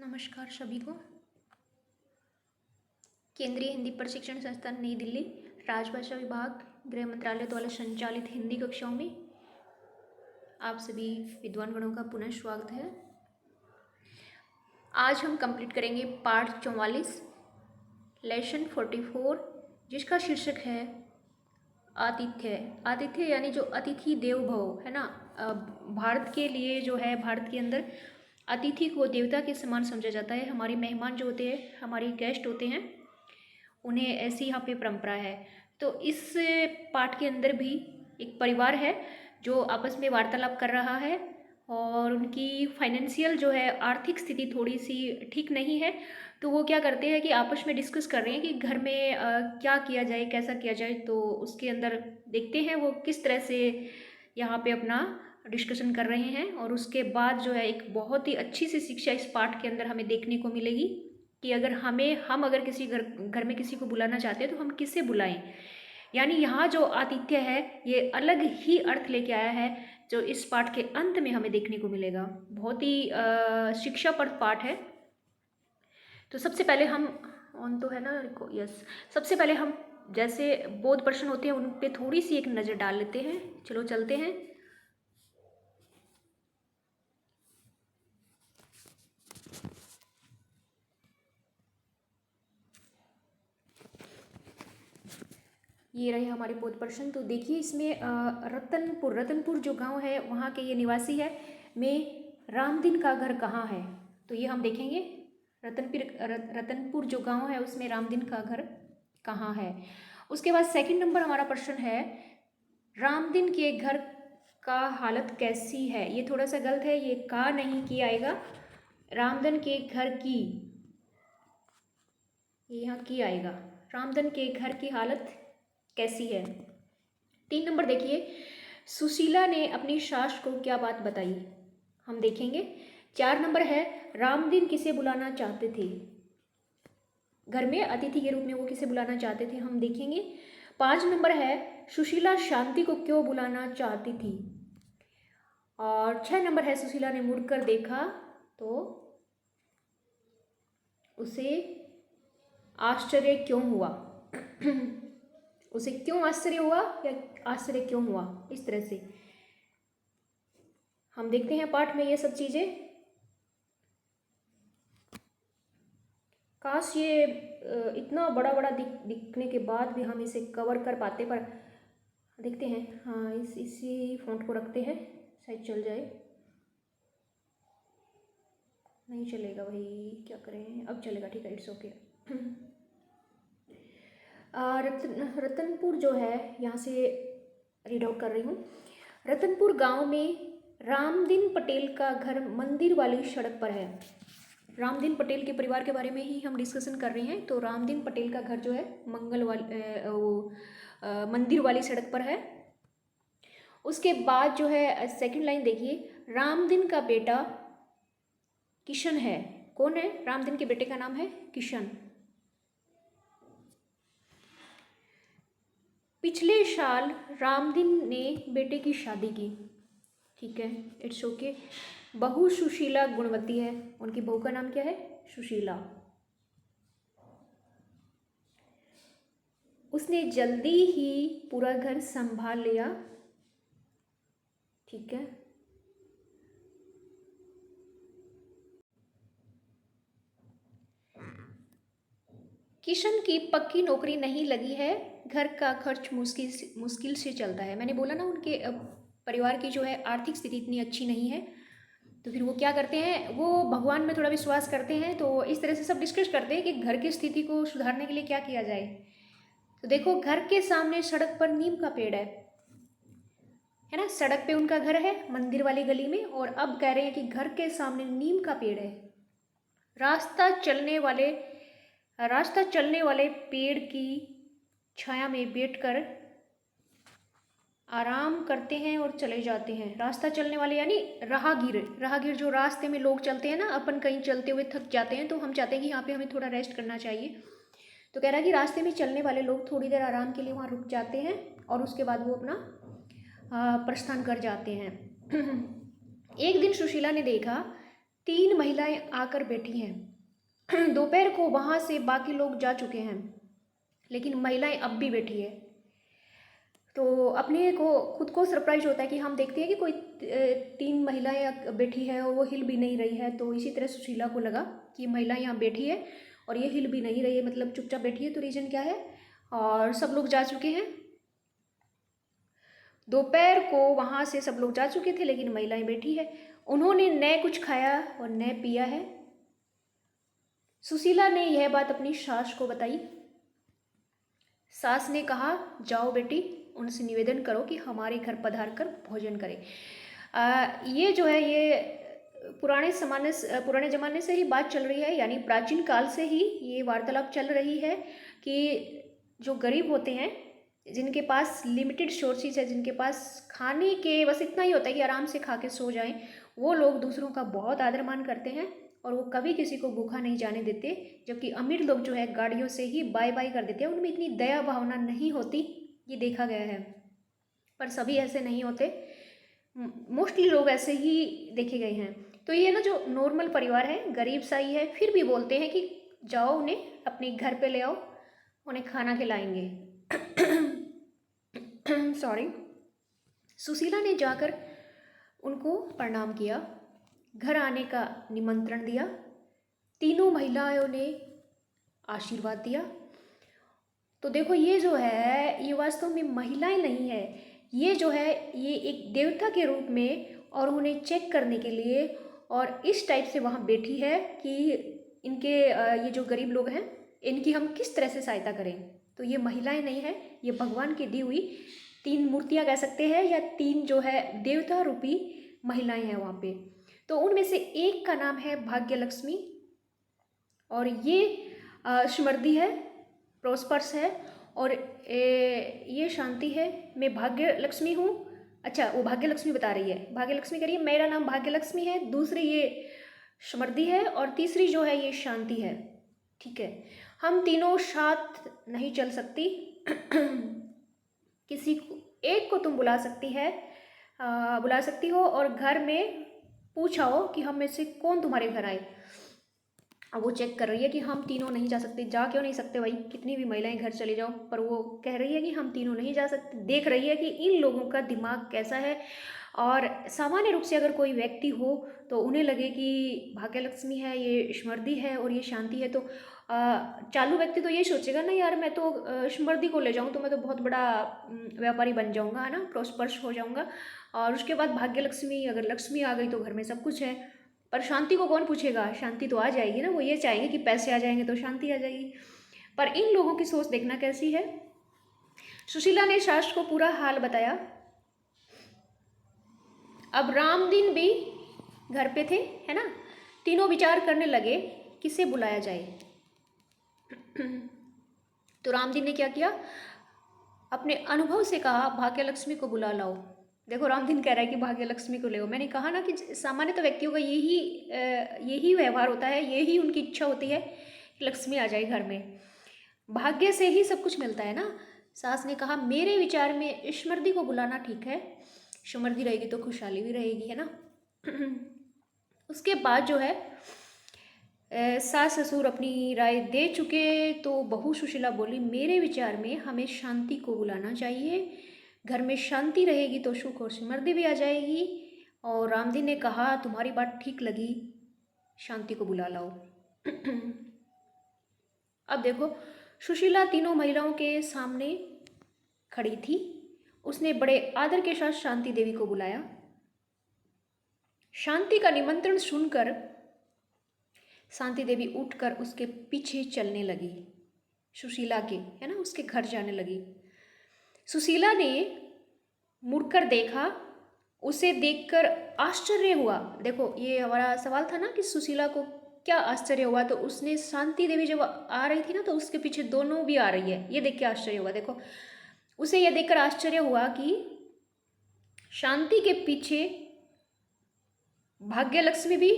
नमस्कार सभी को। केंद्रीय हिंदी प्रशिक्षण संस्थान नई दिल्ली, राजभाषा विभाग, गृह मंत्रालय द्वारा संचालित हिंदी कक्षाओं में आप सभी विद्वान गणों का पुनः स्वागत है। आज हम कंप्लीट करेंगे पाठ 44, लेसन 44, जिसका शीर्षक है आतिथ्य। आतिथ्य यानी जो अतिथि देवो भव है ना। भारत के लिए जो है, भारत के अंदर अतिथि को देवता के समान समझा जाता है। हमारे मेहमान जो होते हैं, हमारे गेस्ट होते हैं, उन्हें ऐसी यहाँ पे परंपरा है। तो इस पाठ के अंदर भी एक परिवार है जो आपस में वार्तालाप कर रहा है और उनकी फाइनेंशियल जो है आर्थिक स्थिति थोड़ी सी ठीक नहीं है। तो वो क्या करते हैं कि आपस में डिस्कस कर रहे हैं कि घर में क्या किया जाए, कैसा किया जाए। तो उसके अंदर देखते हैं वो किस तरह से यहाँ पे अपना डिस्कशन कर रहे हैं। और उसके बाद जो है एक बहुत ही अच्छी सी शिक्षा इस पाठ के अंदर हमें देखने को मिलेगी कि अगर हम अगर किसी घर में किसी को बुलाना चाहते हैं तो हम किसे बुलाएं। यानी यहाँ जो आतिथ्य है ये अलग ही अर्थ लेके आया है, जो इस पाठ के अंत में हमें देखने को मिलेगा। बहुत ही शिक्षाप्रद पाठ है। तो सबसे पहले हम ऑन तो है ना, यस, सबसे पहले हम जैसे बोध प्रश्न होते हैं उन पे थोड़ी सी एक नज़र डाल लेते हैं। चलो चलते हैं। ये रहे हमारे बोध प्रश्न। तो देखिए इसमें रतनपुर जो गांव है वहाँ के ये निवासी है में रामदीन का घर कहाँ है। तो ये हम देखेंगे। रतनपुर जो गांव है उसमें रामदीन का घर कहाँ है। उसके बाद सेकंड नंबर हमारा प्रश्न है, रामदीन के घर का हालत कैसी है। ये थोड़ा सा गलत है, ये का नहीं की आएगा, रामदीन के घर की, ये यहाँ की आएगा। रामदीन के घर की हालत कैसी है। 3 नंबर देखिए, सुशीला ने अपनी सास को क्या बात बताई, हम देखेंगे। 4 नंबर है, रामदीन किसे बुलाना चाहते थे, घर में अतिथि के रूप में वो किसे बुलाना चाहते थे, हम देखेंगे। 5 नंबर है, सुशीला शांति को क्यों बुलाना चाहती थी। और 6 नंबर है, सुशीला ने मुड़कर देखा तो उसे आश्चर्य क्यों हुआ। उसे क्यों आश्चर्य हुआ या आश्चर्य क्यों हुआ, इस तरह से हम देखते हैं पाठ में ये सब चीज़ें। काश ये इतना बड़ा बड़ा दिखने के बाद भी हम इसे कवर कर पाते, पर देखते हैं। हाँ, इसी फॉन्ट को रखते हैं, शायद चल जाए। नहीं चलेगा भाई, क्या करें, अब चलेगा, ठीक है, इट्स ओके। रतनपुर जो है, यहाँ से रीड आउट कर रही हूँ। रतनपुर गांव में रामदीन पटेल का घर मंदिर वाली सड़क पर है। रामदीन पटेल के परिवार के बारे में ही हम डिस्कशन कर रहे हैं। तो रामदीन पटेल का घर जो है मंदिर वाली सड़क पर है। उसके बाद जो है सेकंड लाइन देखिए, रामदीन का बेटा किशन है। कौन है, रामदीन के बेटे का नाम है किशन। पिछले साल रामदीन ने बेटे की शादी की, ठीक है, इट्स ओके। बहू सुशीला गुणवती है, उनकी बहू का नाम क्या है, सुशीला। उसने जल्दी ही पूरा घर संभाल लिया, ठीक है। किशन की पक्की नौकरी नहीं लगी है, घर का खर्च मुश्किल से चलता है। मैंने बोला ना, उनके परिवार की जो है आर्थिक स्थिति इतनी अच्छी नहीं है। तो फिर वो क्या करते हैं, वो भगवान में थोड़ा विश्वास करते हैं। तो इस तरह से सब डिस्कस करते हैं कि घर की स्थिति को सुधारने के लिए क्या किया जाए। तो देखो, घर के सामने सड़क पर नीम का पेड़ है ना। सड़क पे उनका घर है मंदिर वाली गली में, और अब कह रहे हैं कि घर के सामने नीम का पेड़ है। रास्ता चलने वाले पेड़ की छाया में बैठकर आराम करते हैं और चले जाते हैं। रास्ता चलने वाले यानी राहगीर जो रास्ते में लोग चलते हैं ना, अपन कहीं चलते हुए थक जाते हैं तो हम चाहते हैं कि यहाँ पे हमें थोड़ा रेस्ट करना चाहिए। तो कह रहा है कि रास्ते में चलने वाले लोग थोड़ी देर आराम के लिए वहाँ रुक जाते हैं और उसके बाद वो अपना प्रस्थान कर जाते हैं। एक दिन सुशीला ने देखा 3 महिलाएं आकर बैठी हैं। दोपहर को वहाँ से बाकी लोग जा चुके हैं, लेकिन महिलाएं अब भी बैठी है। तो अपने को खुद को सरप्राइज होता है कि हम देखते हैं कि कोई 3 महिलाएं बैठी है और वो हिल भी नहीं रही है। तो इसी तरह सुशीला को लगा कि महिला यहाँ बैठी है और ये हिल भी नहीं रही है, मतलब चुपचाप बैठी है, तो रीज़न क्या है। और सब लोग जा चुके हैं, दोपहर को वहाँ से सब लोग जा चुके थे, लेकिन महिलाएं बैठी है। उन्होंने न कुछ खाया और न पिया है। सुशीला ने यह बात अपनी सास को बताई। सास ने कहा, जाओ बेटी, उनसे निवेदन करो कि हमारे घर पधार कर भोजन करें। ये जो है ये पुराने ज़माने से ही बात चल रही है, यानी प्राचीन काल से ही ये वार्तालाप चल रही है कि जो गरीब होते हैं, जिनके पास लिमिटेड सोर्सेज है, जिनके पास खाने के बस इतना ही होता है कि आराम से खा के सो जाएं, वो लोग दूसरों का बहुत आदर मान करते हैं और वो कभी किसी को भूखा नहीं जाने देते। जबकि अमीर लोग जो है गाड़ियों से ही बाय बाय कर देते हैं, उनमें इतनी दया भावना नहीं होती, ये देखा गया है। पर सभी ऐसे नहीं होते, मोस्टली लोग ऐसे ही देखे गए हैं। तो ये ना जो नॉर्मल परिवार है, गरीब सा ही है, फिर भी बोलते हैं कि जाओ उन्हें अपने घर पे ले आओ, उन्हें खाना खिलाएंगे। सॉरी। सुशीला ने जाकर उनको प्रणाम किया, घर आने का निमंत्रण दिया, तीनों महिलाओं ने आशीर्वाद दिया। तो देखो ये जो है ये वास्तव में महिलाएं नहीं है, ये जो है ये एक देवता के रूप में, और उन्हें चेक करने के लिए और इस टाइप से वहाँ बैठी है कि इनके ये जो गरीब लोग हैं इनकी हम किस तरह से सहायता करें। तो ये महिलाएं नहीं है, ये भगवान की दी हुई 3 मूर्तियाँ कह सकते हैं, या 3 जो है देवता रूपी महिलाएं हैं वहाँ पे। तो उनमें से एक का नाम है भाग्यलक्ष्मी, और ये स्मृति है, प्रोस्पर्स है, और ये शांति है। मैं भाग्य लक्ष्मी हूँ। अच्छा, वो भाग्य लक्ष्मी बता रही है, भाग्य लक्ष्मी करिए, मेरा नाम भाग्य लक्ष्मी है, दूसरी ये समृद्धि है, और तीसरी जो है ये शांति है। ठीक है, हम तीनों साथ नहीं चल सकती। किसी को एक को तुम बुला सकती हो और घर में पूछा हो कि हम में से कौन तुम्हारे घर आए। अब वो चेक कर रही है कि हम तीनों नहीं जा सकते। जा क्यों नहीं सकते भाई, कितनी भी महिलाएं घर चले जाओ, पर वो कह रही है कि हम तीनों नहीं जा सकते। देख रही है कि इन लोगों का दिमाग कैसा है, और सामान्य रूप से अगर कोई व्यक्ति हो तो उन्हें लगे कि भाग्यलक्ष्मी है, ये स्मृति है और ये शांति है, तो चालू व्यक्ति तो ये सोचेगा ना, यार मैं तो स्मृति को ले जाऊँ तो मैं तो बहुत बड़ा व्यापारी बन जाऊँगा, है ना, प्रोस्पर्स हो जाऊँगा। और उसके बाद भाग्यलक्ष्मी, अगर लक्ष्मी आ गई तो घर में सब कुछ है। पर शांति को कौन पूछेगा, शांति तो आ जाएगी ना, वो ये चाहेंगे कि पैसे आ जाएंगे तो शांति आ जाएगी। पर इन लोगों की सोच देखना कैसी है। सुशीला ने सास को पूरा हाल बताया। अब रामदीन भी घर पे थे, है ना। तीनों विचार करने लगे किसे बुलाया जाए। तो रामदीन ने क्या किया, अपने अनुभव से कहा, भाग्यलक्ष्मी को बुला लाओ। देखो रामदीन कह रहा है कि भाग्यलक्ष्मी को ले आओ। मैंने कहा ना कि सामान्य तो व्यक्तियों का यही व्यवहार होता है, यही उनकी इच्छा होती है कि लक्ष्मी आ जाए घर में। भाग्य से ही सब कुछ मिलता है ना। सास ने कहा, मेरे विचार में स्मृति को बुलाना ठीक है, समृद्धि रहेगी तो खुशहाली भी रहेगी, है ना। उसके बाद जो है सास ससुर अपनी राय दे चुके, तो बहू सुशीला बोली, मेरे विचार में हमें शांति को बुलाना चाहिए, घर में शांति रहेगी तो सुख और समृद्धि भी आ जाएगी। और रामदीन ने कहा, तुम्हारी बात ठीक लगी, शांति को बुला लाओ। अब देखो सुशीला तीनों महिलाओं के सामने खड़ी थी। उसने बड़े आदर के साथ शांति देवी को बुलाया। शांति का निमंत्रण सुनकर शांति देवी उठकर उसके पीछे चलने लगी, सुशीला के, है ना, उसके घर जाने लगी। सुशीला ने मुड़कर देखा, उसे देखकर आश्चर्य हुआ। देखो ये हमारा सवाल था ना कि सुशीला को क्या आश्चर्य हुआ, तो उसने शांति देवी जब आ रही थी ना तो उसके पीछे दोनों भी आ रही है, ये देख के आश्चर्य हुआ। देखो उसे यह देखकर आश्चर्य हुआ कि शांति के पीछे भाग्यलक्ष्मी भी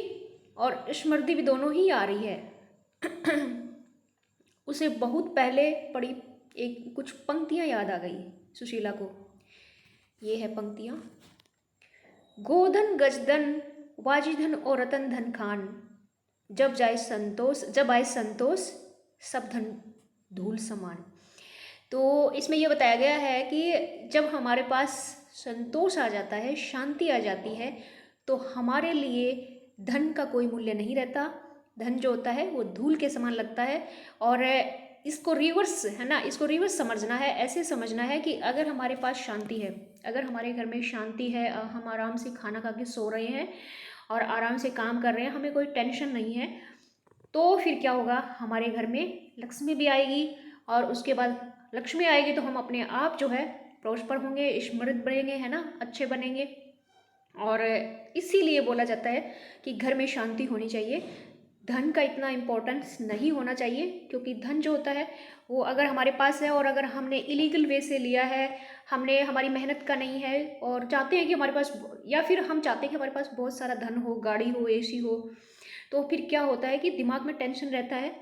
और स्मृति भी दोनों ही आ रही है। उसे बहुत पहले पढ़ी कुछ पंक्तियां याद आ गई सुशीला को। ये है पंक्तियां। गोधन गजदन वाजिधन और रतन धन खान, जब आए संतोष सब धन धूल समान। तो इसमें यह बताया गया है कि जब हमारे पास संतोष आ जाता है, शांति आ जाती है, तो हमारे लिए धन का कोई मूल्य नहीं रहता। धन जो होता है वो धूल के समान लगता है। और इसको रिवर्स है ना, इसको रिवर्स समझना है। ऐसे समझना है कि अगर हमारे पास शांति है, अगर हमारे घर में शांति है, हम आराम से खाना खा के सो रहे हैं और आराम से काम कर रहे हैं, हमें कोई टेंशन नहीं है, तो फिर क्या होगा, हमारे घर में लक्ष्मी भी आएगी। और उसके बाद लक्ष्मी आएगी तो हम अपने आप जो है प्रॉस्पर होंगे, समृद्ध बनेंगे, है ना, अच्छे बनेंगे। और इसीलिए बोला जाता है कि घर में शांति होनी चाहिए। धन का इतना इम्पोर्टेंस नहीं होना चाहिए, क्योंकि धन जो होता है वो अगर हमारे पास है और अगर हमने इलीगल वे से लिया है, हमने हमारी मेहनत का नहीं है और चाहते हैं कि हमारे पास, या फिर हम चाहते हैं कि हमारे पास बहुत सारा धन हो, गाड़ी हो, एसी हो, तो फिर क्या होता है कि दिमाग में टेंशन रहता है।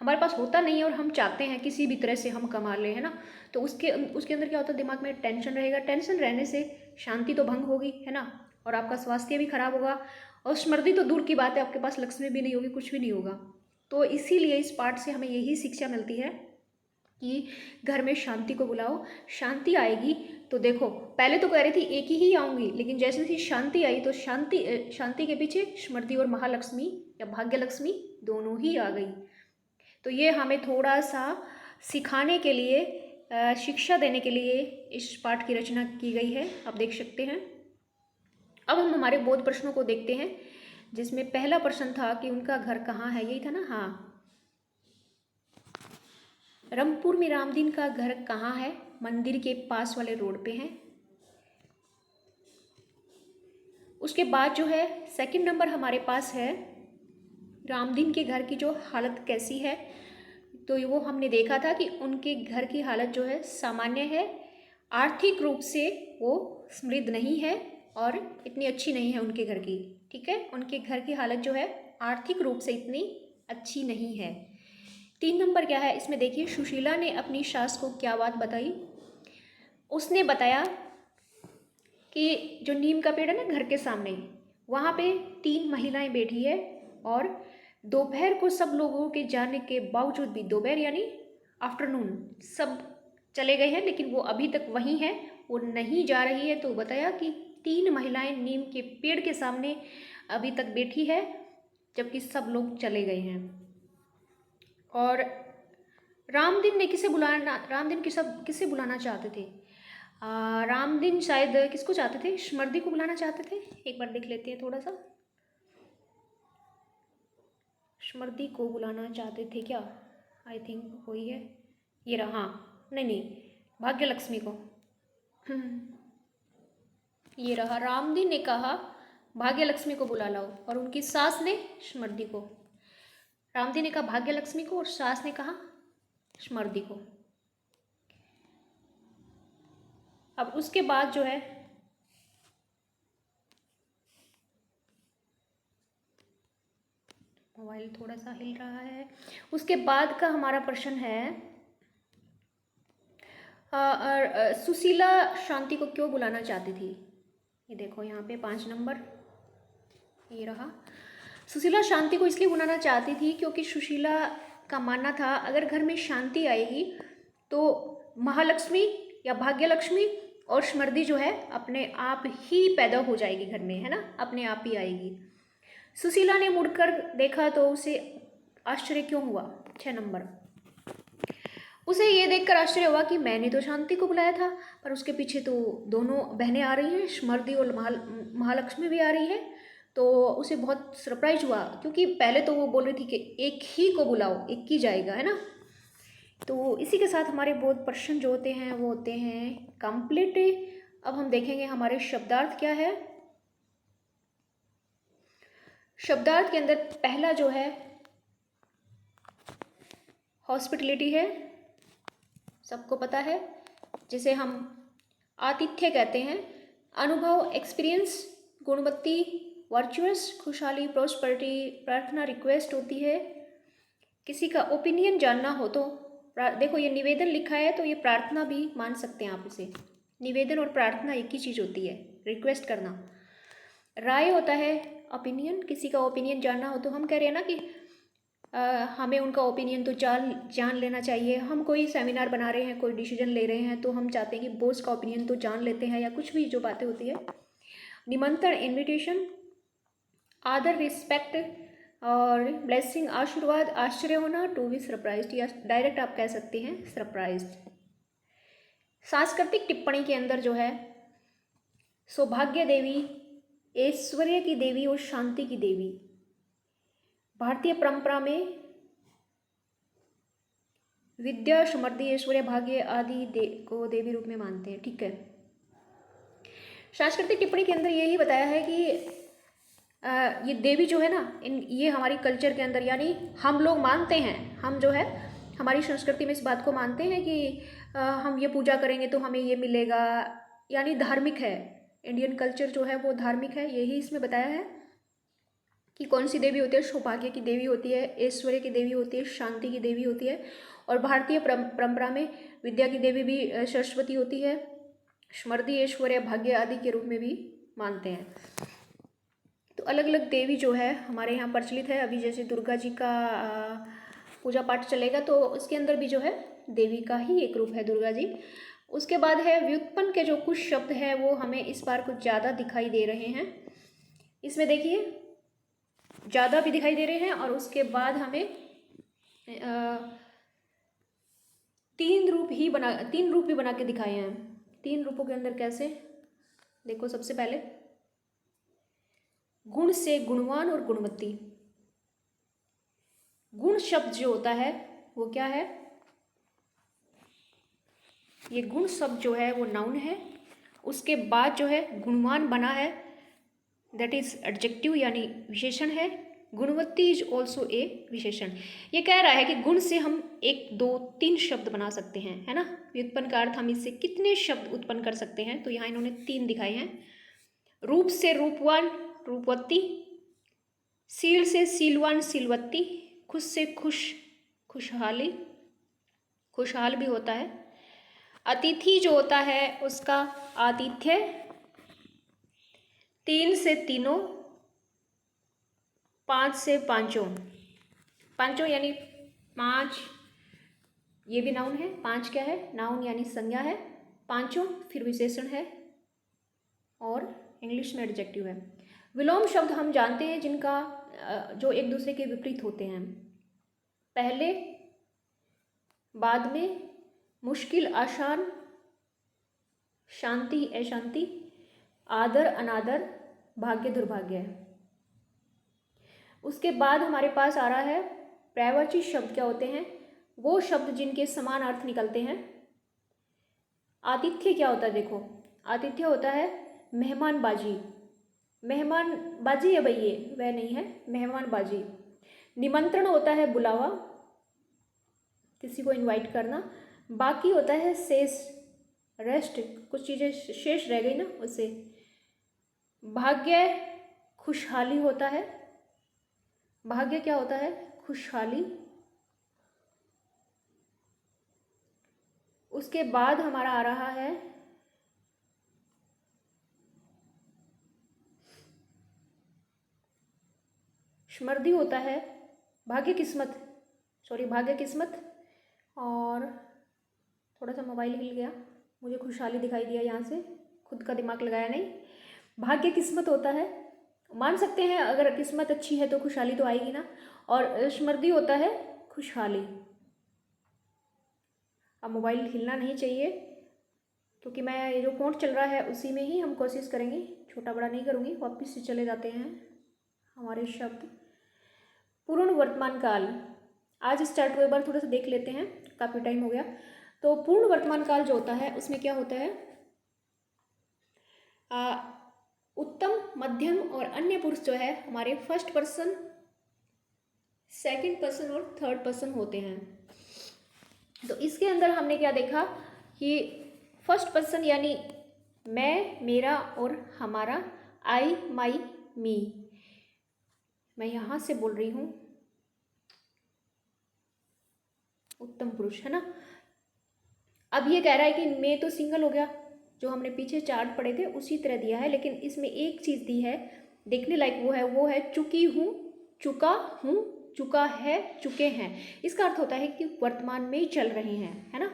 हमारे पास होता नहीं है और हम चाहते हैं किसी भी तरह से हम कमा लें, है ना, तो उसके अंदर क्या होता है, दिमाग में टेंशन रहेगा। टेंशन रहने से शांति तो भंग होगी, है ना, और आपका स्वास्थ्य भी खराब होगा। और समृद्धि तो दूर की बात है, आपके पास लक्ष्मी भी नहीं होगी, कुछ भी नहीं होगा। तो इसीलिए इस पाठ से हमें यही शिक्षा मिलती है कि घर में शांति को बुलाओ। शांति आएगी तो देखो, पहले तो कह रही थी एक ही आऊँगी, लेकिन जैसे जैसे शांति आई तो शांति के पीछे समृद्धि और महालक्ष्मी या भाग्य लक्ष्मी दोनों ही आ गई। तो ये हमें थोड़ा सा सिखाने के लिए, शिक्षा देने के लिए इस पाठ की रचना की गई है, आप देख सकते हैं। अब हम हमारे बोध प्रश्नों को देखते हैं, जिसमें पहला प्रश्न था कि उनका घर कहाँ है, यही था ना। हाँ, रंगपुर में रामदीन का घर कहाँ है? मंदिर के पास वाले रोड पे है। उसके बाद जो है सेकंड नंबर हमारे पास है, रामदीन के घर की जो हालत कैसी है, तो वो हमने देखा था कि उनके घर की हालत जो है सामान्य है, आर्थिक रूप से वो समृद्ध नहीं है और इतनी अच्छी नहीं है उनके घर की। ठीक है, उनके घर की हालत जो है आर्थिक रूप से इतनी अच्छी नहीं है। 3 नंबर क्या है इसमें, देखिए, सुशीला ने अपनी सास को क्या बात बताई। उसने बताया कि जो नीम का पेड़ है ना घर के सामने, वहाँ पे 3 महिलाएं बैठी है और दोपहर को सब लोगों के जाने के बावजूद भी, दोपहर यानी आफ्टरनून, सब चले गए हैं लेकिन वो अभी तक वहीं है, वो नहीं जा रही है। तो बताया कि 3 महिलाएं नीम के पेड़ के सामने अभी तक बैठी है जबकि सब लोग चले गए हैं। और रामदीन ने किसे बुलाना चाहते थे? रामदीन शायद किसको चाहते थे? समृद्धि को बुलाना चाहते थे। एक बार देख लेते हैं थोड़ा सा, समृद्धि को बुलाना चाहते थे क्या? आई थिंक वही है, ये रहा। हाँ, नहीं, भाग्य लक्ष्मी को। ये रहा, रामदीन ने कहा भाग्य लक्ष्मी को बुला लाओ और उनकी सास ने समृद्धि को। रामदीन ने कहा भाग्य लक्ष्मी को और सास ने कहा समृद्धि को। अब उसके बाद जो है, मोबाइल थोड़ा सा हिल रहा है। उसके बाद का हमारा प्रश्न है, सुशीला शांति को क्यों बुलाना चाहती थी? ये देखो यहाँ पे 5 नंबर, ये रहा। सुशीला शांति को इसलिए बुलाना चाहती थी क्योंकि सुशीला का मानना था अगर घर में शांति आएगी तो महालक्ष्मी या भाग्य लक्ष्मी और समृद्धि जो है अपने आप ही पैदा हो जाएगी घर में, है ना, अपने आप ही आएगी। सुशीला ने मुड़कर देखा तो उसे आश्चर्य क्यों हुआ? 6 नंबर, उसे ये देखकर आश्चर्य हुआ कि मैंने तो शांति को बुलाया था पर उसके पीछे तो दोनों बहनें आ रही हैं, समृद्धि और महालक्ष्मी भी आ रही है। तो उसे बहुत सरप्राइज हुआ क्योंकि पहले तो वो बोल रही थी कि एक ही को बुलाओ, एक ही जाएगा, है ना। तो इसी के साथ हमारे बोध प्रश्न जो होते हैं वो होते हैं कंप्लीट। अब हम देखेंगे हमारे शब्दार्थ क्या है। शब्दार्थ के अंदर पहला जो है हॉस्पिटलिटी है, सबको पता है, जिसे हम आतिथ्य कहते हैं। अनुभव, एक्सपीरियंस, गुणवत्ती, वर्चुअस, खुशहाली, प्रोस्पेरिटी, प्रार्थना, रिक्वेस्ट होती है। किसी का ओपिनियन जानना हो तो देखो ये निवेदन लिखा है तो ये प्रार्थना भी मान सकते हैं आप इसे। निवेदन और प्रार्थना एक ही चीज़ होती है, रिक्वेस्ट करना। राय होता है ओपिनियन, किसी का ओपिनियन जानना हो तो हम कह रहे हैं ना कि हमें उनका ओपिनियन तो जान लेना चाहिए। हम कोई सेमिनार बना रहे हैं, कोई डिसीजन ले रहे हैं, तो हम चाहते हैं कि बॉस का ओपिनियन तो जान लेते हैं, या कुछ भी जो बातें होती है। निमंत्रण इनविटेशन, आदर रिस्पेक्ट, और ब्लेसिंग आशीर्वाद, आश्चर्य होना, टू बी सरप्राइज्ड, या डायरेक्ट आप कह सकते हैं सरप्राइज्ड। सांस्कृतिक टिप्पणी के अंदर जो है सौभाग्य देवी, ऐश्वर्य की देवी और शांति की देवी। भारतीय परंपरा में विद्या, समृद्धि, ऐश्वर्य, भाग्य आदि को देवी रूप में मानते हैं। ठीक है। सांस्कृतिक टिप्पणी के अंदर यही बताया है कि ये देवी जो है ना, ये हमारी कल्चर के अंदर, यानी हम लोग मानते हैं, हम जो है हमारी संस्कृति में इस बात को मानते हैं कि हम ये पूजा करेंगे तो हमें ये मिलेगा, यानी धार्मिक है। इंडियन कल्चर जो है वो धार्मिक है। यही इसमें बताया है कि कौन सी देवी होती है। सौभाग्य की देवी होती है, ऐश्वर्य की देवी होती है, शांति की देवी होती है, और भारतीय परंपरा में विद्या की देवी भी सरस्वती होती है। समृद्धि, ऐश्वर्य, भाग्य आदि के रूप में भी मानते हैं। तो अलग अलग देवी जो है हमारे यहाँ प्रचलित है। अभी जैसे दुर्गा जी का पूजा पाठ चलेगा तो उसके अंदर भी जो है देवी का ही एक रूप है दुर्गा जी। उसके बाद है व्युत्पन्न के जो कुछ शब्द हैं वो हमें इस बार कुछ ज़्यादा दिखाई दे रहे हैं। इसमें देखिए ज़्यादा भी दिखाई दे रहे हैं, और उसके बाद हमें तीन रूप भी बना के दिखाए हैं। तीन रूपों के अंदर कैसे, देखो सबसे पहले गुण से गुणवान और गुणवती। गुण शब्द जो होता है वो क्या है, ये गुण शब्द जो है वो नाउन है। उसके बाद जो है गुणवान बना है, दैट इज एडजेक्टिव यानी विशेषण है। गुणवती इज ऑल्सो ए विशेषण। ये कह रहा है कि गुण से हम 1, 2, 3 शब्द बना सकते हैं, है ना। व्युत्पन्न का अर्थ हम इससे कितने शब्द उत्पन्न कर सकते हैं, तो यहाँ इन्होंने 3 दिखाए हैं। रूप से रूपवान, रूपवती। सील से सीलवान, सीलवती। खुश से खुश, खुशहाली, खुशहाल भी होता है। अतिथि जो होता है उसका आतिथ्य। 3 से तीनों, 5 से पांचों। पांचों यानी 5, ये भी नाउन है। 5 क्या है, नाउन यानी संज्ञा है। पांचों फिर विशेषण है, और इंग्लिश में एडजेक्टिव है। विलोम शब्द हम जानते हैं जिनका जो एक दूसरे के विपरीत होते हैं। पहले, बाद में, मुश्किल, आसान, शांति, अशांति, आदर, अनादर, भाग्य, दुर्भाग्य। उसके बाद हमारे पास आ रहा है पर्यायवाची शब्द। क्या होते हैं, वो शब्द जिनके समान अर्थ निकलते हैं। आतिथ्य क्या होता है, देखो आतिथ्य होता है मेहमानबाजी। मेहमानबाजी है भाई, ये वह नहीं है, मेहमानबाजी। निमंत्रण होता है बुलावा, किसी को इनवाइट करना। बाकी होता है शेष, रेस्ट, कुछ चीज़ें शेष रह गई ना उससे। भाग्य खुशहाली होता है। भाग्य क्या होता है, खुशहाली। उसके बाद हमारा आ रहा है समृद्धि होता है भाग्य किस्मत, भाग्य किस्मत। और थोड़ा सा मोबाइल हिल गया, मुझे खुशहाली दिखाई दिया यहाँ से, खुद का दिमाग लगाया नहीं। भाग्य किस्मत होता है, मान सकते हैं अगर किस्मत अच्छी है तो खुशहाली तो आएगी ना। और समृद्धि होता है खुशहाली। अब मोबाइल हिलना नहीं चाहिए, क्योंकि मैं ये जो फ़ॉन्ट चल रहा है उसी में ही हम कोशिश करेंगे, छोटा बड़ा नहीं करूँगी। वापस से चले जाते हैं हमारे शब्द। पूर्ण वर्तमान काल आज स्टार्ट हुए, बार थोड़ा सा देख लेते हैं, काफ़ी टाइम हो गया। तो पूर्ण वर्तमान काल जो होता है उसमें क्या होता है, उत्तम, मध्यम और अन्य पुरुष जो है हमारे फर्स्ट पर्सन, सेकंड पर्सन और थर्ड पर्सन होते हैं। तो इसके अंदर हमने क्या देखा कि फर्स्ट पर्सन यानी मैं, मेरा और हमारा, आई, माई, मी। मैं यहाँ से बोल रही हूँ, उत्तम पुरुष है ना। अब ये कह रहा है कि मैं तो सिंगल हो गया, जो हमने पीछे चार्ट पढ़े थे उसी तरह दिया है, लेकिन इसमें एक चीज़ दी है देखने लायक वो है चुकी हूँ, चुका हूँ, चुका है, चुके हैं। इसका अर्थ होता है कि वर्तमान में ही चल रहे हैं, है ना,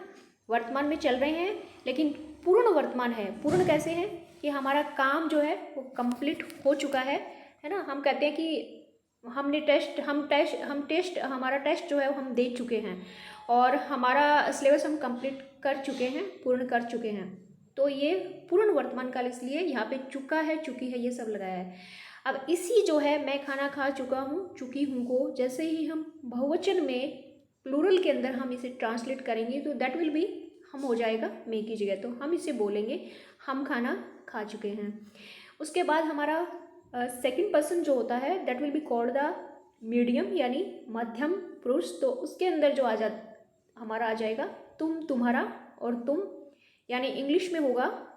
वर्तमान में चल रहे हैं, लेकिन पूर्ण वर्तमान है। पूर्ण कैसे है कि हमारा काम जो है वो कंप्लीट हो चुका है ना। हम कहते हैं कि हमारा टेस्ट जो है वो हम दे चुके हैं और हमारा सिलेबस हम कंप्लीट कर चुके हैं, पूर्ण कर चुके हैं। तो ये पूर्ण वर्तमान काल, इसलिए यहाँ पे चुका है, चुकी है, ये सब लगाया है। अब इसी जो है मैं खाना खा चुका हूँ, चुकी हूँ को जैसे ही हम बहुवचन में प्लूरल के अंदर हम इसे ट्रांसलेट करेंगे तो दैट विल बी, हम हो जाएगा मैं की जगह, तो हम इसे बोलेंगे हम खाना खा चुके हैं। उसके बाद हमारा सेकंड पर्सन जो होता है that will be called the medium, यानी मध्यम पुरुष। तो उसके अंदर जो हमारा आ जाएगा तुम, तुम्हारा और तुम, यानी इंग्लिश में होगा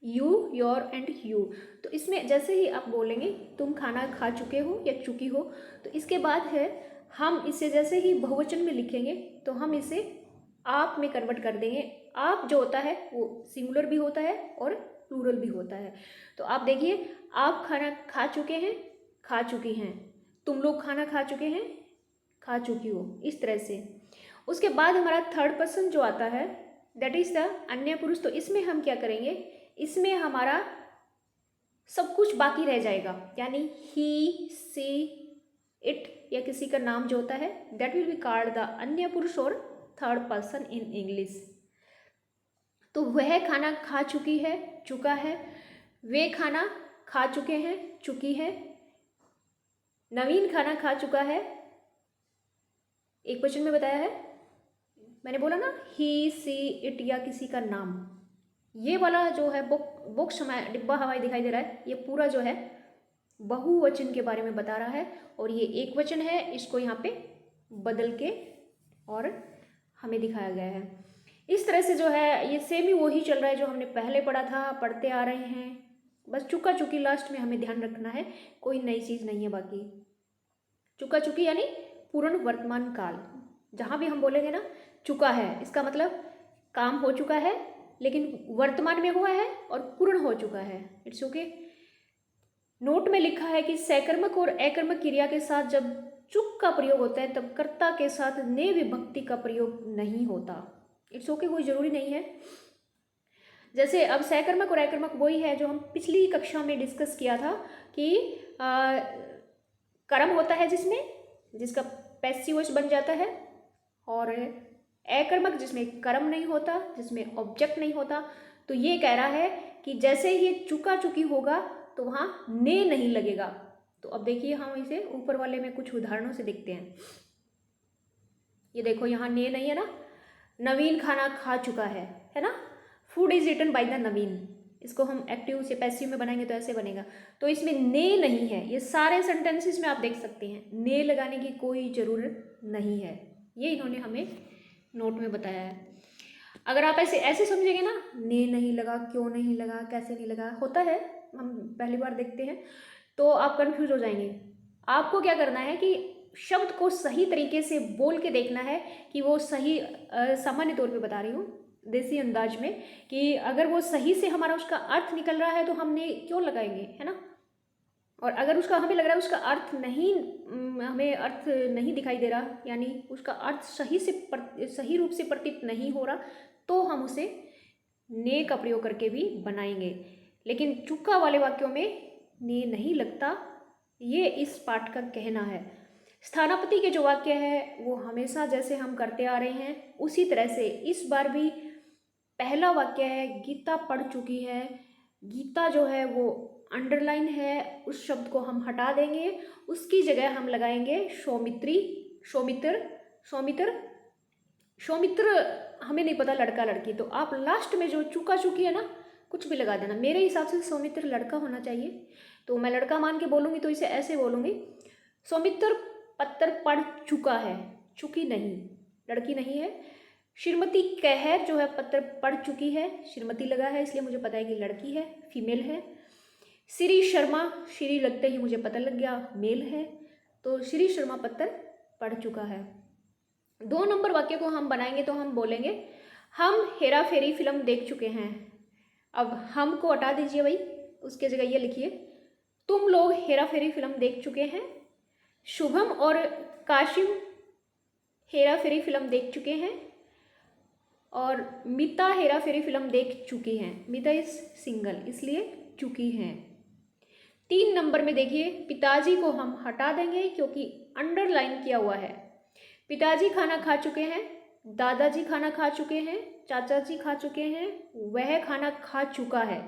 यू, योर एंड यू। तो इसमें जैसे ही आप बोलेंगे तुम खाना खा चुके हो या चुकी हो, तो इसके बाद है हम इसे जैसे ही बहुवचन में लिखेंगे तो हम इसे आप में कन्वर्ट कर देंगे। आप जो होता है वो सिंगुलर भी होता है और प्लूरल भी होता है। तो आप देखिए, आप खाना खा चुके हैं, खा चुकी हैं, तुम लोग खाना खा चुके हैं, खा चुकी हो, इस तरह से। उसके बाद हमारा थर्ड पर्सन जो आता है दैट इज द अन्य पुरुष। तो इसमें हम क्या करेंगे, इसमें हमारा सब कुछ बाकी रह जाएगा, यानी ही, सी, इट या किसी का नाम जो होता है that will be called the अन्य पुरुष और थर्ड पर्सन इन इंग्लिश। तो वह खाना खा चुकी है, चुका है, वे खाना खा चुके हैं, चुकी है, नवीन खाना खा चुका है, एक क्वेश्चन में बताया है मैंने, बोला ना ही, सी, इट या किसी का नाम। ये वाला जो है बॉक्स हमारा डिब्बा हवाई दिखाई दे रहा है, ये पूरा जो है बहुवचन के बारे में बता रहा है और ये एक वचन है, इसको यहाँ पे बदल के और हमें दिखाया गया है। इस तरह से जो है ये सेम ही वही चल रहा है जो हमने पहले पढ़ा था, पढ़ते आ रहे हैं। बस चुका चुकी लास्ट में हमें ध्यान रखना है, कोई नई चीज़ नहीं है बाकी। चुका चुकी यानी पूर्ण वर्तमान काल। जहाँ भी हम बोलेंगे ना चुका है, इसका मतलब काम हो चुका है लेकिन वर्तमान में हुआ है और पूर्ण हो चुका है। It's okay. नोट में लिखा है कि सकर्मक और अकर्मक क्रिया के साथ जब चुक का प्रयोग होता है तब कर्ता के साथ ने विभक्ति का प्रयोग नहीं होता। इट्स ओके, कोई ज़रूरी नहीं है। जैसे अब सकर्मक और अकर्मक वही है जो हम पिछली कक्षा में डिस्कस किया था कि कर्म होता है जिसका पैसिव वॉइस बन जाता है, और अकर्मक जिसमें कर्म नहीं होता, जिसमें ऑब्जेक्ट नहीं होता। तो ये कह रहा है कि जैसे ही चुका चुकी होगा तो वहाँ ने नहीं लगेगा। तो अब देखिए हम इसे ऊपर वाले में कुछ उदाहरणों से देखते हैं। ये देखो यहाँ ने नहीं है ना, नवीन खाना खा चुका है ना, food is eaten by the Naveen. इसको हम एक्टिव से पैसिव में बनाएंगे तो ऐसे बनेगा। तो इसमें ने नहीं है, ये सारे सेंटेंसेस में आप देख सकते हैं ने लगाने की कोई ज़रूरत नहीं है। ये इन्होंने हमें नोट में बताया है। अगर आप ऐसे समझेंगे ना, ने नहीं लगा, क्यों नहीं लगा, कैसे नहीं लगा, होता है, हम पहली बार देखते हैं तो आप कंफ्यूज हो जाएंगे। आपको क्या करना है कि शब्द को सही तरीके से बोल के देखना है कि वो सही, सामान्य तौर पे बता रही हूँ देसी अंदाज में, कि अगर वो सही से हमारा उसका अर्थ निकल रहा है तो हमने क्यों लगाएंगे, है ना। और अगर उसका हमें लग रहा है उसका अर्थ नहीं, हमें अर्थ नहीं दिखाई दे रहा, यानी उसका अर्थ सही रूप से प्रतीत नहीं हो रहा, तो हम उसे ने का प्रयोग करके भी बनाएंगे। लेकिन चुका वाले वाक्यों में ने नहीं लगता, ये इस पाठ का कहना है। स्थानापति के जो वाक्य है वो हमेशा जैसे हम करते आ रहे हैं उसी तरह से इस बार भी पहला वाक्य है गीता पढ़ चुकी है। गीता जो है वो अंडरलाइन है, उस शब्द को हम हटा देंगे, उसकी जगह हम लगाएंगे सौमित्री, सौमित्र हमें नहीं पता लड़का लड़की, तो आप लास्ट में जो चुका चुकी है ना कुछ भी लगा देना। मेरे हिसाब से सौमित्र लड़का होना चाहिए, तो मैं लड़का मान के बोलूँगी तो इसे ऐसे बोलूँगी, सौमित्र पत्थर पढ़ चुका है, चुकी नहीं, लड़की नहीं है। श्रीमती कहर जो है पत्र पढ़ चुकी है, श्रीमती लगा है इसलिए मुझे पता है कि लड़की है, फीमेल है। श्री शर्मा, श्री लगते ही मुझे पता लग गया मेल है, तो श्री शर्मा पत्र पढ़ चुका है। 2 नंबर वाक्य को हम बनाएंगे तो हम बोलेंगे हम हेरा फेरी फिल्म देख चुके हैं। अब हम को हटा दीजिए भाई, उसके जगह ये लिखिए तुम लोग हेरा फेरी फिल्म देख चुके हैं। शुभम और काशिम हेरा फेरी फिल्म देख चुके हैं और मिता हेरा फेरी फिल्म देख चुकी हैं। मिता इज सिंगल इसलिए चुकी हैं। 3 नंबर में देखिए, पिताजी को हम हटा देंगे क्योंकि अंडरलाइन किया हुआ है। पिताजी खाना खा चुके हैं, दादाजी खाना खा चुके हैं, चाचा जी खा चुके हैं, वह खाना खा चुका है।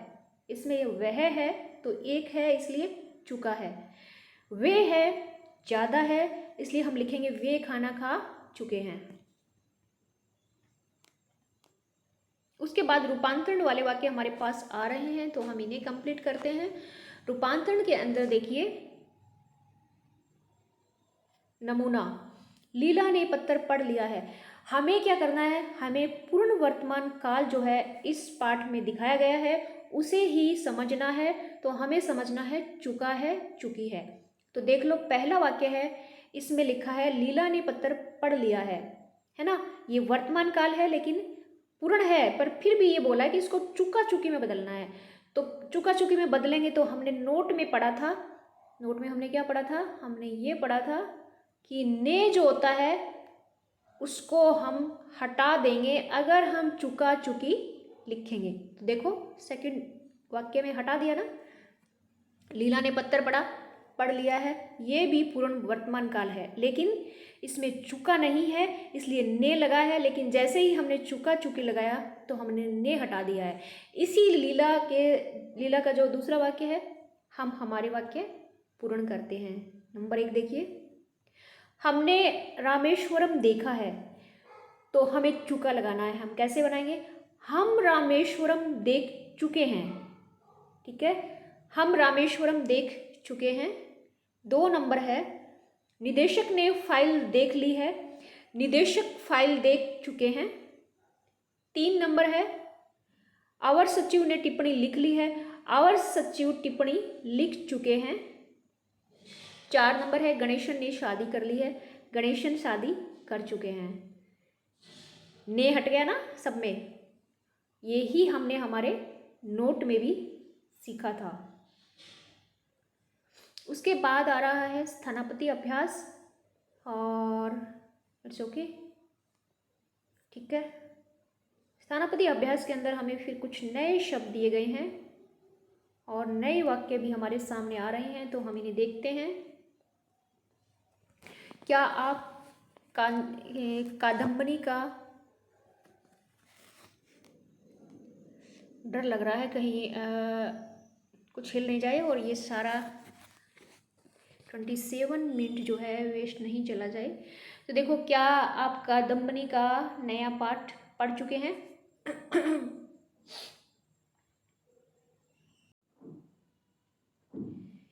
इसमें वह है तो एक है इसलिए चुका है। वे है ज़्यादा है इसलिए हम लिखेंगे वे खाना खा चुके हैं। उसके बाद रूपांतरण वाले वाक्य हमारे पास आ रहे हैं तो हम इन्हें कंप्लीट करते हैं। रूपांतरण के अंदर देखिए, नमूना, लीला ने पत्र पढ़ लिया है। हमें क्या करना है, हमें पूर्ण वर्तमान काल जो है इस पाठ में दिखाया गया है उसे ही समझना है। तो हमें समझना है चुका है, चुकी है। तो देख लो, पहला वाक्य है, इसमें लिखा है लीला ने पत्र पढ़ लिया है ना। ये वर्तमान काल है लेकिन पूर्ण है, पर फिर भी ये बोला है कि इसको चुका चुकी में बदलना है। तो चुका चुकी में बदलेंगे तो हमने नोट में पढ़ा था, नोट में हमने क्या पढ़ा था, हमने ये पढ़ा था कि ने जो होता है उसको हम हटा देंगे अगर हम चुका चुकी लिखेंगे। तो देखो सेकंड वाक्य में हटा दिया ना, लीला ने पत्र पढ़ लिया है, ये भी पूर्ण वर्तमान काल है लेकिन इसमें चुका नहीं है इसलिए ने लगा है। लेकिन जैसे ही हमने चुका चुकी लगाया तो हमने ने हटा दिया है। इसी लीला का जो दूसरा वाक्य है हम हमारे वाक्य पूर्ण करते हैं। नंबर 1 देखिए, हमने रामेश्वरम देखा है तो हमें चुका लगाना है। हम कैसे बनाएंगे, हम रामेश्वरम देख चुके हैं। ठीक है, हम रामेश्वरम देख चुके हैं। 2 नंबर है, निदेशक ने फाइल देख ली है, निदेशक फाइल देख चुके हैं। 3 नंबर है, अवर सचिव ने टिप्पणी लिख ली है, अवर सचिव टिप्पणी लिख चुके हैं। 4 नंबर है, गणेशन ने शादी कर ली है, गणेशन शादी कर चुके हैं। ने हट गया ना सब में, यही हमने हमारे नोट में भी सीखा था। उसके बाद आ रहा है स्थानापति अभ्यास और इट्स ओके। ठीक है, स्थानापति अभ्यास के अंदर हमें फिर कुछ नए शब्द दिए गए हैं और नए वाक्य भी हमारे सामने आ रहे हैं तो हम इन्हें देखते हैं। क्या आप कादम्बनी का डर लग रहा है कहीं कुछ हिल नहीं जाए और ये सारा 27 मिनट जो है वेस्ट नहीं चला जाए। तो देखो, क्या आप कादम्बनी का नया पाठ पढ़ चुके हैं?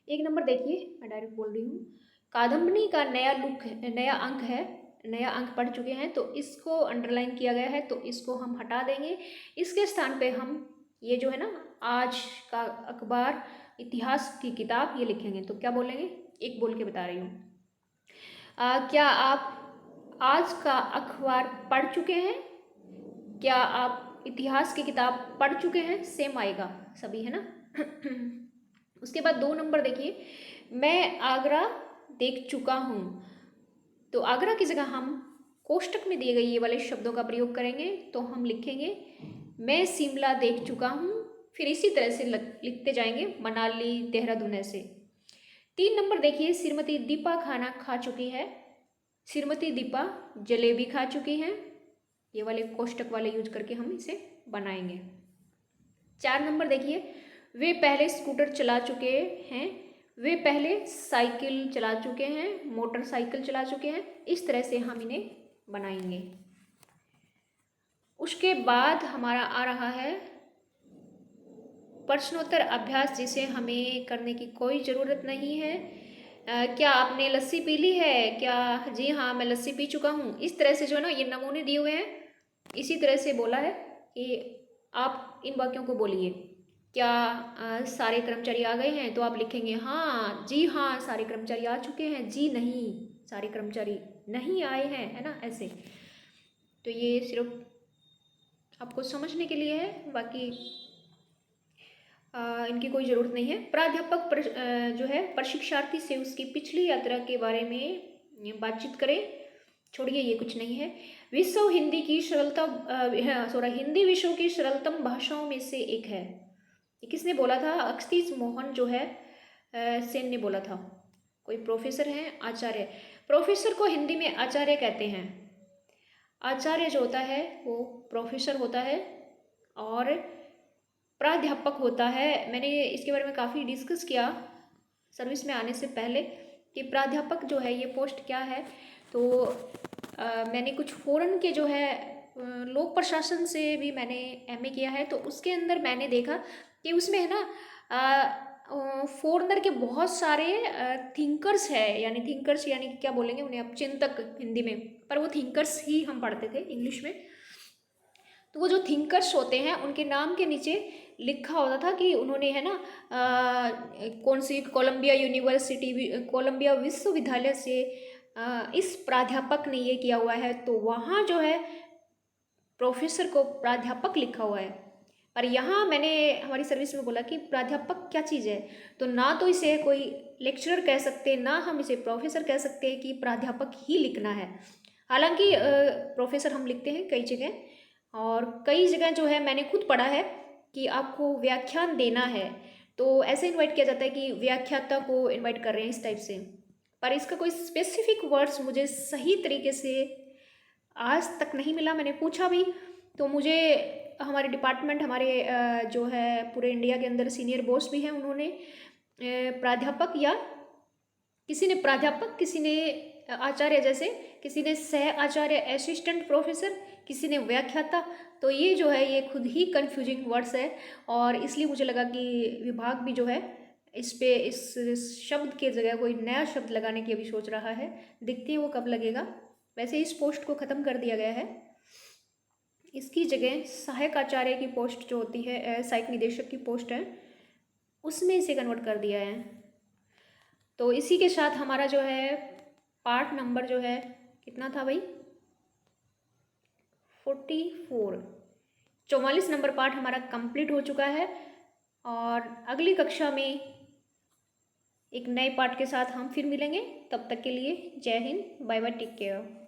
1 नंबर देखिए, मैं डायरेक्ट बोल रही हूँ। कादम्बनी का नया अंक पढ़ चुके हैं तो इसको अंडरलाइन किया गया है तो इसको हम हटा देंगे। इसके स्थान पे हम ये जो है ना आज का अखबार इतिहास की किताब ये लिखेंगे। तो क्या बोलेंगे, एक बोल के बता रही हूँ। क्या आप आज का अखबार पढ़ चुके हैं? क्या आप इतिहास की किताब पढ़ चुके हैं? सेम आएगा सभी, है ना। उसके बाद 2 नंबर देखिए, मैं आगरा देख चुका हूँ। तो आगरा की जगह हम कोष्टक में दिए गए ये वाले शब्दों का प्रयोग करेंगे। तो हम लिखेंगे मैं शिमला देख चुका हूँ। फिर इसी तरह से लिखते जाएंगे मनाली, देहरादून ऐसे। 3 नंबर देखिए, श्रीमती दीपा खाना खा चुकी है। श्रीमती दीपा जलेबी खा चुकी हैं। ये वाले कोष्टक वाले यूज करके हम इसे बनाएंगे। 4 नंबर देखिए, वे पहले स्कूटर चला चुके हैं। वे पहले साइकिल चला चुके हैं, मोटरसाइकिल चला चुके हैं। इस तरह से हम इन्हें बनाएंगे। उसके बाद हमारा आ रहा है प्रश्नोत्तर अभ्यास, जिसे हमें करने की कोई ज़रूरत नहीं है। क्या आपने लस्सी पी ली है? क्या जी हाँ मैं लस्सी पी चुका हूँ। इस तरह से जो है ना ये नमूने दिए हुए हैं, इसी तरह से बोला है कि आप इन वाक्यों को बोलिए। क्या सारे कर्मचारी आ गए हैं? तो आप लिखेंगे हाँ, जी हाँ सारे कर्मचारी आ चुके हैं, जी नहीं सारे कर्मचारी नहीं आए हैं, है ना ऐसे। तो ये सिर्फ आपको समझने के लिए है, बाकी इनकी कोई ज़रूरत नहीं है। प्राध्यापक जो है प्रशिक्षार्थी से उसकी पिछली यात्रा के बारे में बातचीत करें। छोड़िए, ये कुछ नहीं है। विश्व हिंदी की हिंदी विश्व की सरलतम भाषाओं में से एक है। ये किसने बोला था? अक्षतीश मोहन जो है सेन ने बोला था। कोई प्रोफेसर हैं, आचार्य। प्रोफेसर को हिंदी में आचार्य कहते हैं। आचार्य जो होता है वो प्रोफेसर होता है और प्राध्यापक होता है। मैंने इसके बारे में काफ़ी डिस्कस किया सर्विस में आने से पहले कि प्राध्यापक जो है ये पोस्ट क्या है। तो मैंने कुछ फॉरेन के जो है लोक प्रशासन से भी मैंने एमए किया है, तो उसके अंदर मैंने देखा कि उसमें है ना फॉरेनर के बहुत सारे थिंकर्स है, यानी थिंकर्स यानी क्या बोलेंगे उन्हें आप, चिंतक हिंदी में, पर वो थिंकर्स ही हम पढ़ते थे इंग्लिश में। तो वो जो थिंकर्स होते हैं उनके नाम के नीचे लिखा होता था कि उन्होंने है ना कौन सी कोलंबिया यूनिवर्सिटी, कोलंबिया विश्वविद्यालय से इस प्राध्यापक ने ये किया हुआ है, तो वहाँ जो है प्रोफेसर को प्राध्यापक लिखा हुआ है। पर यहाँ मैंने हमारी सर्विस में बोला कि प्राध्यापक क्या चीज़ है, तो ना तो इसे कोई लेक्चरर कह सकते, ना हम इसे प्रोफेसर कह सकते हैं, कि प्राध्यापक ही लिखना है। हालांकि प्रोफेसर हम लिखते हैं कई जगह, और कई जगह जो है मैंने खुद पढ़ा है कि आपको व्याख्यान देना है तो ऐसे इनवाइट किया जाता है कि व्याख्याता को इनवाइट कर रहे हैं इस टाइप से। पर इसका कोई स्पेसिफिक वर्ड्स मुझे सही तरीके से आज तक नहीं मिला। मैंने पूछा भी तो मुझे हमारे डिपार्टमेंट, हमारे जो है पूरे इंडिया के अंदर सीनियर बॉस भी हैं, उन्होंने प्राध्यापक या किसी ने प्राध्यापक, किसी ने आचार्य, जैसे किसी ने सह आचार्य, असिस्टेंट प्रोफेसर, किसी ने व्याख्याता। तो ये जो है ये खुद ही कंफ्यूजिंग वर्ड्स है, और इसलिए मुझे लगा कि विभाग भी जो है इस शब्द के जगह कोई नया शब्द लगाने की अभी सोच रहा है। देखते हैं वो कब लगेगा। वैसे इस पोस्ट को ख़त्म कर दिया गया है, इसकी जगह सहायक आचार्य की पोस्ट जो होती है, सहायक निदेशक की पोस्ट है, उसमें इसे कन्वर्ट कर दिया है। तो इसी के साथ हमारा जो है पार्ट नंबर जो है कितना था भाई, 44, 44 नंबर पार्ट हमारा कंप्लीट हो चुका है। और अगली कक्षा में एक नए पार्ट के साथ हम फिर मिलेंगे। तब तक के लिए जय हिंद, बाय बाय, टेक केयर।